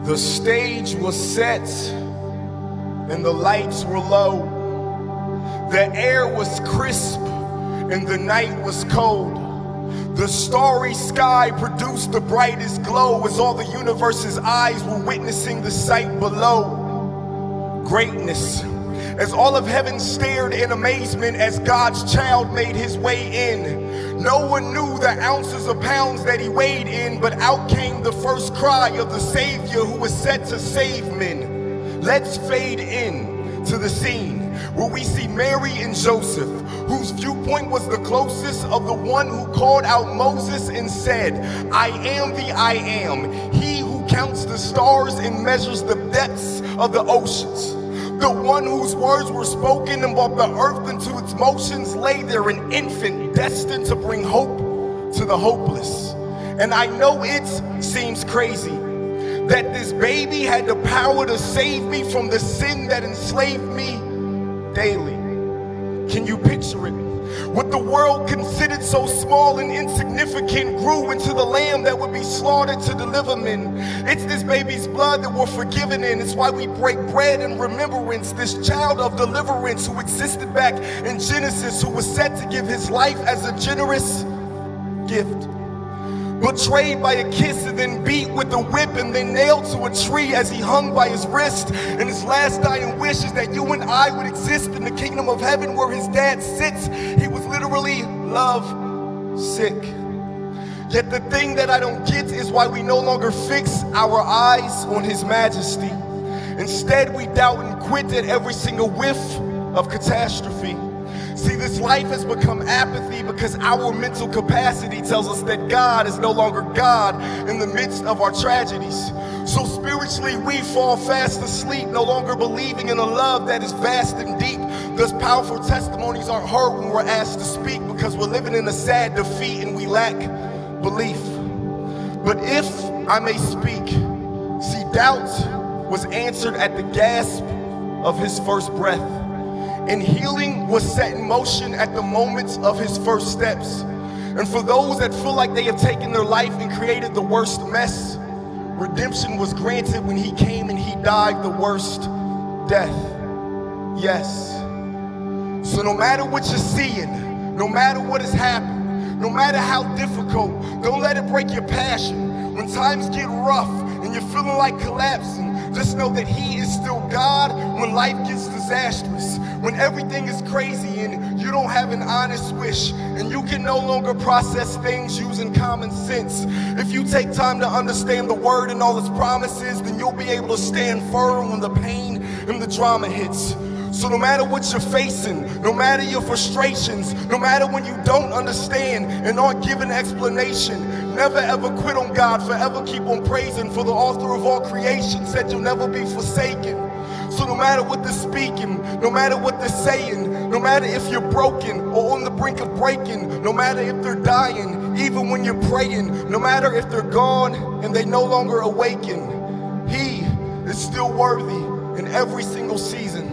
The stage was set and the lights were low. The air was crisp and the night was cold. The starry sky produced the brightest glow as all the universe's eyes were witnessing the sight below. Greatness, as all of heaven stared in amazement as God's child made his way in. No one knew the ounces of pounds that he weighed in, but out came the first cry of the Savior who was set to save men. Let's fade in to the scene where we see Mary and Joseph, whose viewpoint was the closest of the one who called out Moses and said, I am the I am, he who counts the stars and measures the depths of the oceans. The one whose words were spoken and brought the earth into its motions lay there, an infant destined to bring hope to the hopeless. And I know it seems crazy that this baby had the power to save me from the sin that enslaved me daily. Can you picture it? What the world considered so small and insignificant grew into the lamb that would be slaughtered to deliver men. It's this baby's blood that we're forgiven in. It's why we break bread in remembrance. This child of deliverance who existed back in Genesis, who was set to give his life as a generous gift. Betrayed by a kiss and then beat with a whip and then nailed to a tree as he hung by his wrist. And his last dying wish is that you and I would exist in the kingdom of heaven where his dad sits. He was literally love sick. Yet the thing that I don't get is why we no longer fix our eyes on his majesty. Instead, we doubt and quit at every single whiff of catastrophe. See, this life has become apathy because our mental capacity tells us that God is no longer God in the midst of our tragedies. So spiritually, we fall fast asleep, no longer believing in a love that is vast and deep. Thus, powerful testimonies aren't heard when we're asked to speak because we're living in a sad defeat and we lack belief. But if I may speak, see, doubt was answered at the gasp of his first breath. And healing was set in motion at the moments of his first steps. And for those that feel like they have taken their life and created the worst mess, redemption was granted when he came and he died the worst death. Yes. So no matter what you're seeing, no matter what has happened, no matter how difficult, don't let it break your passion. When times get rough and you're feeling like collapsing, just know that he is still God when life gets disastrous. When everything is crazy and you don't have an honest wish and you can no longer process things using common sense. If you take time to understand the word and all its promises, then you'll be able to stand firm when the pain and the drama hits. So no matter what you're facing, no matter your frustrations, no matter when you don't understand and aren't given explanation, never ever quit on God, forever keep on praising, for the author of all creation said you'll never be forsaken. So no matter what they're speaking, no matter what they're saying, no matter if you're broken or on the brink of breaking, no matter if they're dying, even when you're praying, no matter if they're gone and they no longer awaken, he is still worthy in every single season.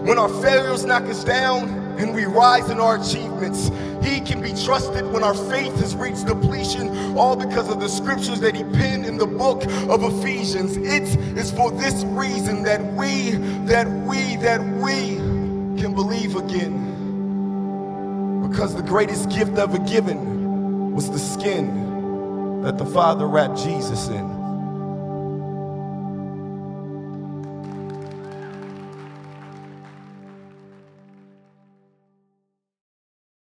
When our failures knock us down and we rise in our achievements, he can be trusted when our faith has reached depletion, all because of the scriptures that he penned in the book of Ephesians. It is for this reason that we can believe again. Because the greatest gift ever given was the skin that the Father wrapped Jesus in.